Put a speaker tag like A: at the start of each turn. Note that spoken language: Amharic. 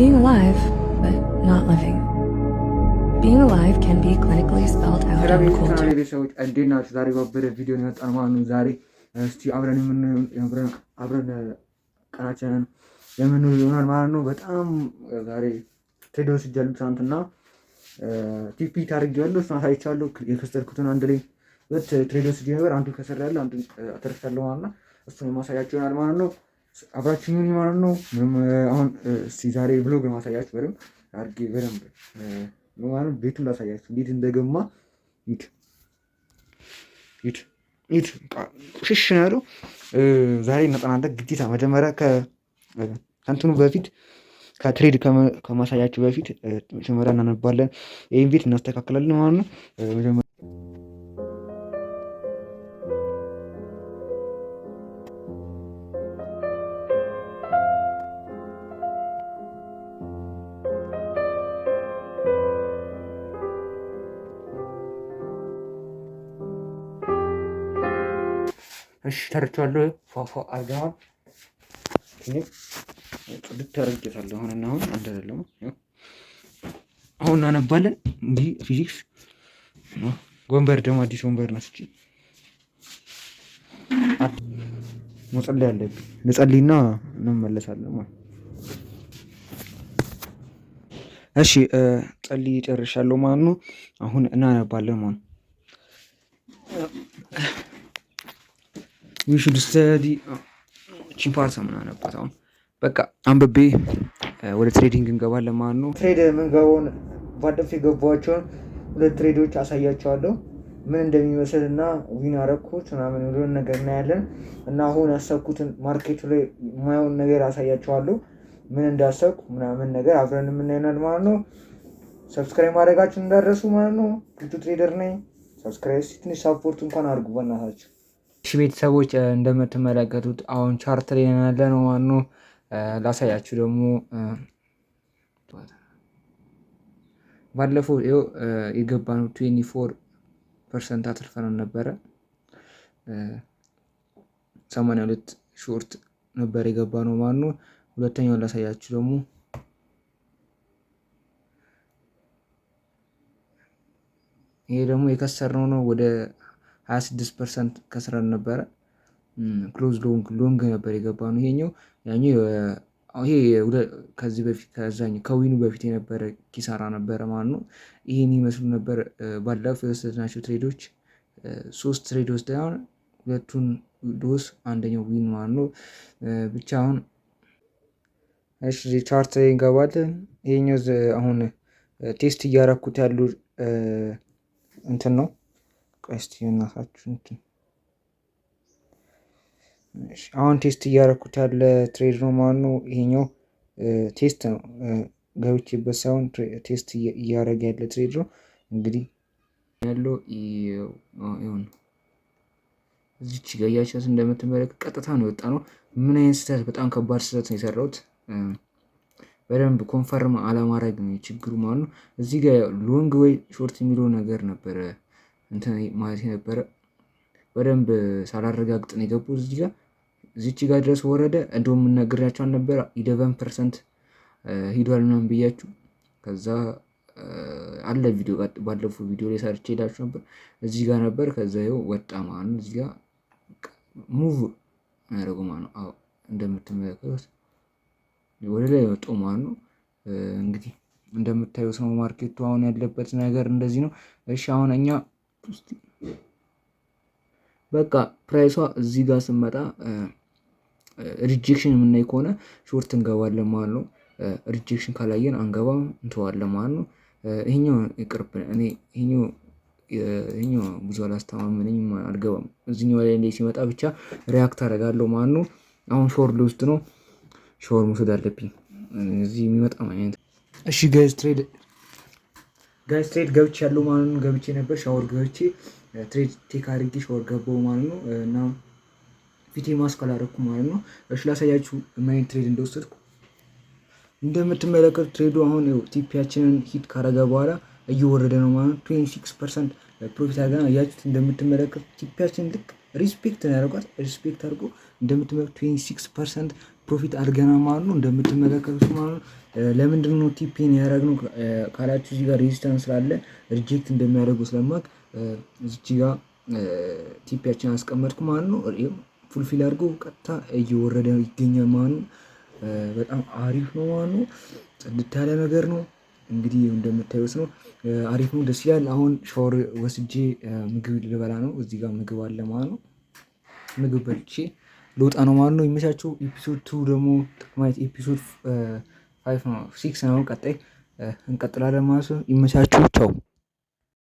A: being alive, but not living. Being alive can be clinically spelled out in cold terms.
B: እንዴት ናችሁ? ዛሬ ባበደ ቪዲዮ ነው የመጣነው ማለት ነው። ዛሬ እስቲ አብረን ቀናችንን የምንውል ይሆናል ማለት ነው። በጣም ዛሬ ትሬድ ወስጃለሁ። ትናንትና ቲፒ ታርጌያለሁ፣ እሱን አሳይቻለሁ። የከሰርኩትን አንድ ላይ ሁለት ትሬድ ወስጄ ነበር። አንዱን ከሰራለሁ፣ አንዱን አተርፋለሁ ማለት ነው። እሱን የማሳያችሁ ይሆናል ማለት ነው። አብራችሁኝ ሁኑ ማለት ነው። አሁን እስቲ ዛሬ ብሎግ ማሳያችሁ በደንብ አድርጌ በደንብ ማለት ቤቱን ላሳያችሁ እንዴት እንደገማ ሂድ ሽሽ ነው ያለው። ዛሬ እናጠናለን ግዴታ። መጀመሪያ ከእንትኑ በፊት ከትሬድ ከማሳያችሁ በፊት መጀመሪያ እናነባለን። ይህን ቤት እናስተካክላለን ማለት ነው። መጀመሪያ እሺ ተርቻለሁ። ፏፏ አርገዋል። ጽድት ተረግጫለሁ። አሁን አንድ አይደለም። አሁን እናነባለን። እንዲህ ፊዚክስ ወንበር ደግሞ አዲስ ወንበር ነች። መጸለይ አለብኝ። እንጸልይና እንመለሳለን ማለት። እሺ ጸልይ ጨርሻለሁ ማለት ነው። አሁን እናነባለን ማለት ነው። we should study ቺምፓርሳ ምናነባት አሁን በቃ አንብቤ ወደ ትሬዲንግ እንገባለን ማለት ነው። ትሬድ የምንገባውን ባለፈው የገባቸውን ሁለት ትሬዶች አሳያቸዋለሁ ምን እንደሚመስል እና ዊን አረኩት ምናምን ሁሉን ነገር እናያለን። እና አሁን ያሰብኩትን ማርኬቱ ላይ የማየውን ነገር አሳያቸዋለሁ ምን እንዳሰብኩ ምናምን ነገር አብረን የምናየናል ማለት ነው። ሰብስክራይብ ማድረጋችሁን እንዳትረሱ ማለት ነው። ክሪፕቶ ትሬደር ነኝ። ሰብስክራይብ ትንሽ ሳፖርት እንኳን አድርጉ በእናታችሁ። እሺ ቤተሰቦች እንደምትመለከቱት አሁን ቻርት ላይ ያለ ነው ማለት ነው። ላሳያችሁ ደግሞ ባለፈው ይኸው የገባነው 24% አትርፈን ነበረ። 82 ሾርት ነበር የገባነው ማለት ነው። ሁለተኛውን ላሳያችሁ ደግሞ ይሄ ደግሞ የከሰርነው ነው። ወደ 26% ከስረን ነበረ። ክሎዝ ሎንግ ነበር የገባነው። ይሄ ከዚህ በፊት ከዛኛው ከዊኑ በፊት የነበረ ኪሳራ ነበረ ማለት ነው። ይሄን ይመስሉ ነበር ባለፈው የወሰድናቸው ትሬዶች። 3 ትሬድ ወስደን ሁለቱን ሎስ አንደኛው ዊን ማለት ነው። ብቻ አሁን እሺ ቻርት ላይ እንገባለን። ይሄኛው አሁን ቴስት እያረኩት ያሉ እንትን ነው። ቀስቲ እናሳችሁ እንትን አሁን ቴስት እያረኩት ያለ ትሬድ ነው ማለት ነው። ይሄኛው ቴስት ነው፣ ገብቼበት ሳይሆን ቴስት እያረገ ያለ ትሬድ ነው። እንግዲህ ያለው ይሁን እዚች ጋር ያያችሁት እንደምትመለከት ቀጥታ ነው የወጣ ነው። ምን አይነት ስህተት፣ በጣም ከባድ ስህተት ነው የሰራሁት። በደንብ ኮንፈርም አለማድረግ ነው ችግሩ ማለት ነው። እዚህ ጋር ሎንግ ወይ ሾርት የሚለው ነገር ነበረ እንትን ማለት ነበረ። በደንብ ሳላረጋግጥ ነው የገቡት። እዚች ጋር ድረስ ወረደ። እንደውም ነግሬያችሁ አልነበረ 11% ሂዷል ምናምን ብያችሁ። ከዛ አለ ቪዲዮ ባለፈው ቪዲዮ ላይ ሰርቼ ሄዳችሁ ነበር። እዚህ ጋር ነበር። ከዛ ይኸው ወጣ ማለት ነው። እዚህ ጋር ሙቭ ያደረገው ማለት ነው። አዎ እንደምትመለከቱት ወደ ላይ ወጣው ማለት ነው። እንግዲህ እንደምታዩት ነው ማርኬቱ አሁን ያለበት ነገር እንደዚህ ነው። እሺ አሁን እኛ በቃ ፕራይሷ እዚህ ጋር ስመጣ ሪጀክሽን የምናይ ከሆነ ሾርት እንገባለን ማለት ነው። ሪጀክሽን ካላየን አንገባም እንተዋለን ማለት ነው። ይሄኛው ይቅርብ። እኔ ይሄኛው ብዙ አላስተማመነኝም፣ አልገባም። እዚህኛው ላይ እንዴት ሲመጣ ብቻ ሪያክት አደርጋለሁ ማለት ነው። አሁን ሾር ልውስጥ ነው። ሾር መውሰድ አለብኝ እዚህ የሚመጣ ማለት። እሺ ጋይስ ትሬድ ገብቼ ያለው ማለት ነው። ገብቼ ነበር ሻወር ገብቼ ትሬድ ቴክ አድርጌ ሻወር ገባው ማለት ነው። እና ፊቴ ማስክ አላደረኩም ማለት ነው። እሺ ላሳያችሁ ምን ትሬድ እንደወሰድኩ። እንደምትመለከቱት ትሬዱ አሁን ቲፒያችንን ሂት ካረገ በኋላ እየወረደ ነው ማለት ነው። 26% ፕሮፊት አድርገን አያችሁት። እንደምትመለከቱት ቲፒያችን ልክ ሪስፔክት ያደርጓት ሪስፔክት አድርጎ እንደምትመለከቱት 26% ፕሮፊት አድርገናል ማለት ነው። እንደምትመለከቱት ማለት ነው። ለምንድን ነው ቲፔን ያደረግነው ካላችሁ እዚህ ጋር ሬዚስታንስ ስላለ ሪጀክት እንደሚያደርጉ ስለማቅ እዚች ጋር ቲፒያችን አስቀመጥኩ ማለት ነው። ፉልፊል አድርጎ ቀጥታ እየወረደ ይገኛል ማለት ነው። በጣም አሪፍ ነው ማለት ነው። ጽድት ያለ ነገር ነው። እንግዲህ እንደምታዩት ነው። አሪፍ ነው፣ ደስ ይላል። አሁን ሻወር ወስጄ ምግብ ልበላ ነው። እዚህ ጋር ምግብ አለ ማለት ነው። ምግብ በልቼ ልወጣ ነው ማለት ነው። ይመቻችሁ። ኤፒሶድ 2 ደግሞ ማየት ኤፒሶድ 5 ነው 6 ነው። ቀጣይ እንቀጥላለን ማለት ነው። ይመቻችሁ። ቻው